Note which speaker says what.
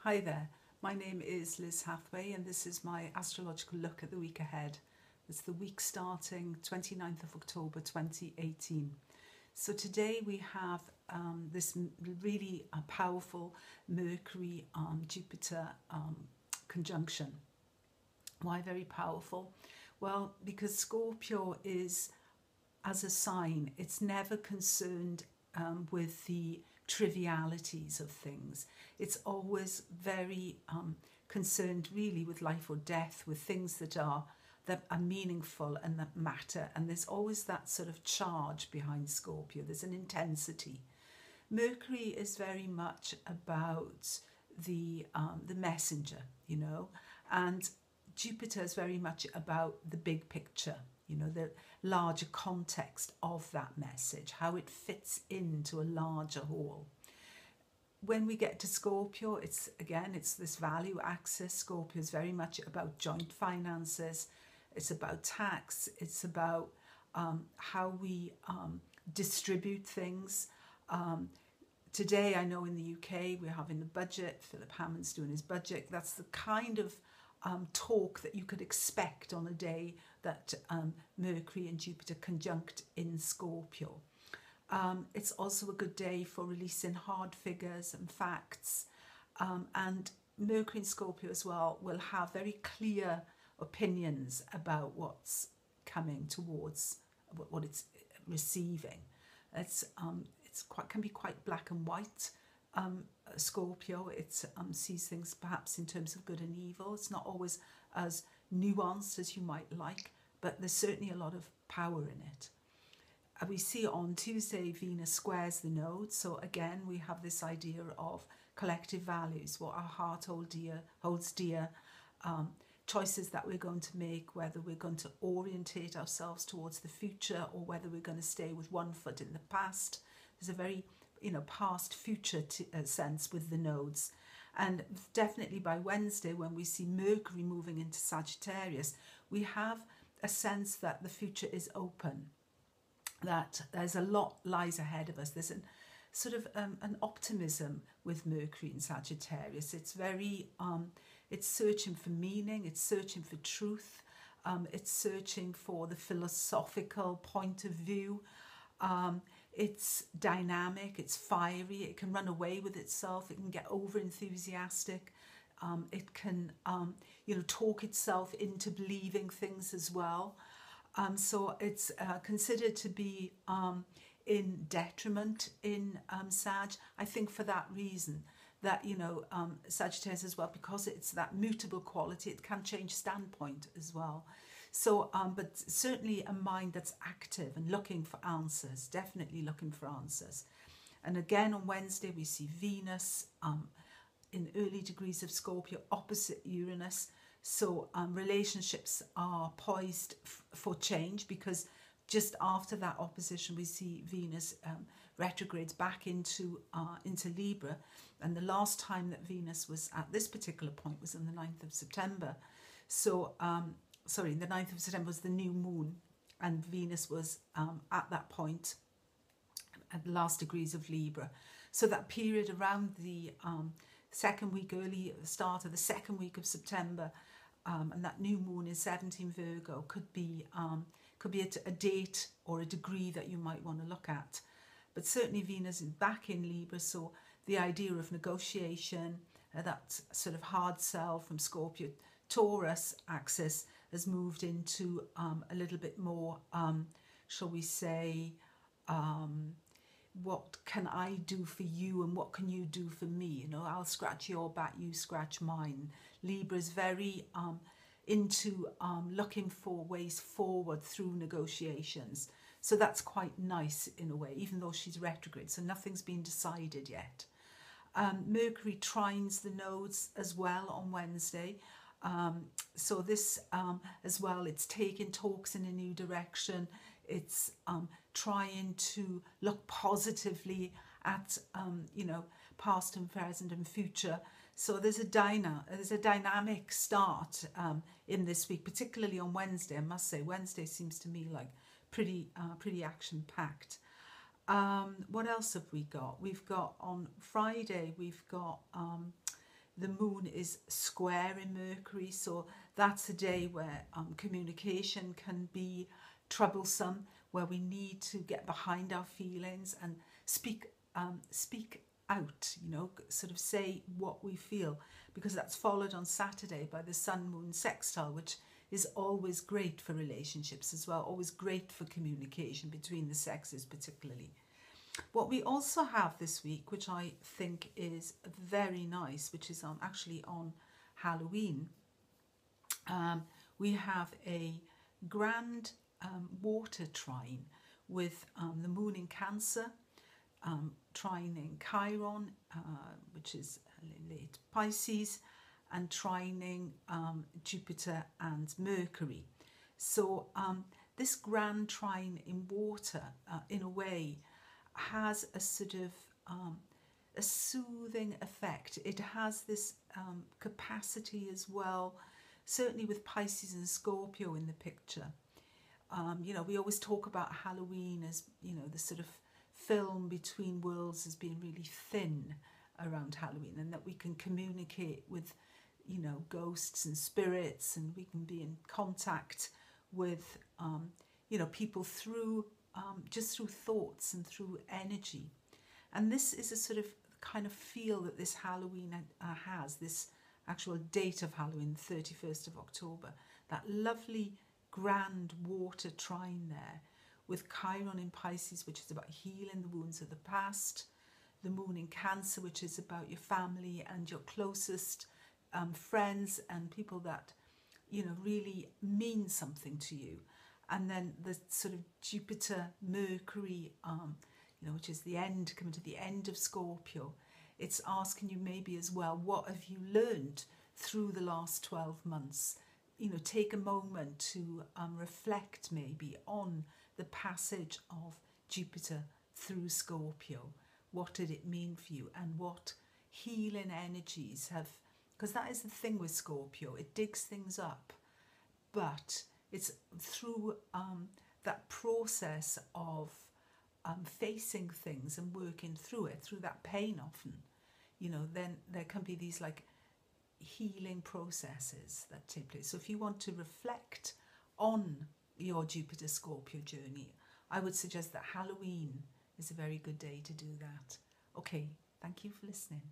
Speaker 1: Hi there, my name is Liz Hathway and this is my astrological look at the week ahead. It's the week starting 29th of October 2018. So today we have this really powerful Mercury Jupiter conjunction. Why very powerful? Well, because Scorpio is, as a sign, it's never concerned with the trivialities of things. It's always very concerned really with life or death, with things that are meaningful and that matter, and there's always that sort of charge behind Scorpio. There's an intensity. Mercury is very much about the messenger, you know, and Jupiter is very much about the big picture, you know, the larger context of that message, how it fits into a larger whole. When we get to Scorpio, it's this value axis. Scorpio is very much about joint finances. It's about tax. It's about how we distribute things. Today, I know in the UK, we're having the budget. Philip Hammond's doing his budget. That's the kind of talk that you could expect on a day that Mercury and Jupiter conjunct in Scorpio. It's also a good day for releasing hard figures and facts. And Mercury and Scorpio as well will have very clear opinions about what's coming towards what it's receiving. Can be quite black and white. Scorpio, it sees things perhaps in terms of good and evil. It's not always as nuanced as you might like, but there's certainly a lot of power in it. We see on Tuesday Venus squares the node, so again we have this idea of collective values, what our heart holds dear, choices that we're going to make, whether we're going to orientate ourselves towards the future or whether we're going to stay with one foot in the past. There's a very past future sense with the nodes. And definitely by Wednesday, when we see Mercury moving into Sagittarius, we have a sense that the future is open, that there's a lot lies ahead of us. There's an optimism with Mercury in Sagittarius. It's very, it's searching for meaning, it's searching for truth, it's searching for the philosophical point of view. It's dynamic, it's fiery, it can run away with itself, it can get over enthusiastic, it can talk itself into believing things as well. So it's considered to be in detriment in Sag. I think for that reason, that Sagittarius as well, because it's that mutable quality, it can change standpoint as well. So, but certainly a mind that's active and looking for answers, definitely looking for answers. And again on Wednesday we see Venus in early degrees of Scorpio opposite Uranus. So relationships are poised for change, because just after that opposition we see Venus retrogrades back into Libra, and the last time that Venus was at this particular point was on the 9th of September. So sorry, the 9th of September was the new moon, and Venus was at that point at the last degrees of Libra. So that period around the second week, early start of the second week of September, and that new moon is 17 Virgo, could be a date or a degree that you might want to look at. But certainly Venus is back in Libra, so the idea of negotiation, that sort of hard sell from Scorpio Taurus axis, has moved into a little bit more, shall we say, what can I do for you and what can you do for me? I'll scratch your back, you scratch mine. Libra is very into looking for ways forward through negotiations. So that's quite nice in a way, even though she's retrograde, so nothing's been decided yet. Mercury trines the nodes as well on Wednesday. So this as well, it's taking talks in a new direction. It's trying to look positively at past and present and future. So there's a dynamic start in this week, particularly on Wednesday. I must say Wednesday seems to me like pretty action packed. What else have we got? We've got on Friday, we've got the moon is square in Mercury, so that's a day where communication can be troublesome, where we need to get behind our feelings and speak out, you know, sort of say what we feel, because that's followed on Saturday by the Sun-Moon sextile, which is always great for relationships as well, always great for communication between the sexes particularly. What we also have this week, which I think is very nice, which is actually on Halloween, we have a grand water trine with the moon in Cancer, trining Chiron, which is late Pisces, and trining Jupiter and Mercury. So this grand trine in water, in a way, has a sort of a soothing effect. It has this capacity as well, certainly with Pisces and Scorpio in the picture. You know, we always talk about Halloween as, you know, the sort of film between worlds as being really thin around Halloween, and that we can communicate with, you know, ghosts and spirits, and we can be in contact with, you know, people through just through thoughts and through energy. And this is a sort of kind of feel that this Halloween has, this actual date of Halloween, 31st of October, that lovely grand water trine there with Chiron in Pisces, which is about healing the wounds of the past, the moon in Cancer, which is about your family and your closest friends and people that, you know, really mean something to you. And then the sort of Jupiter, Mercury, you know, which is the end, coming to the end of Scorpio. It's asking you maybe as well, what have you learned through the last 12 months? You know, take a moment to reflect maybe on the passage of Jupiter through Scorpio. What did it mean for you, and what healing energies have, because that is the thing with Scorpio, it digs things up, but it's through that process of facing things and working through it, through that pain often, you know, then there can be these like healing processes that take place. So if you want to reflect on your Jupiter Scorpio journey, I would suggest that Halloween is a very good day to do that. Okay, thank you for listening.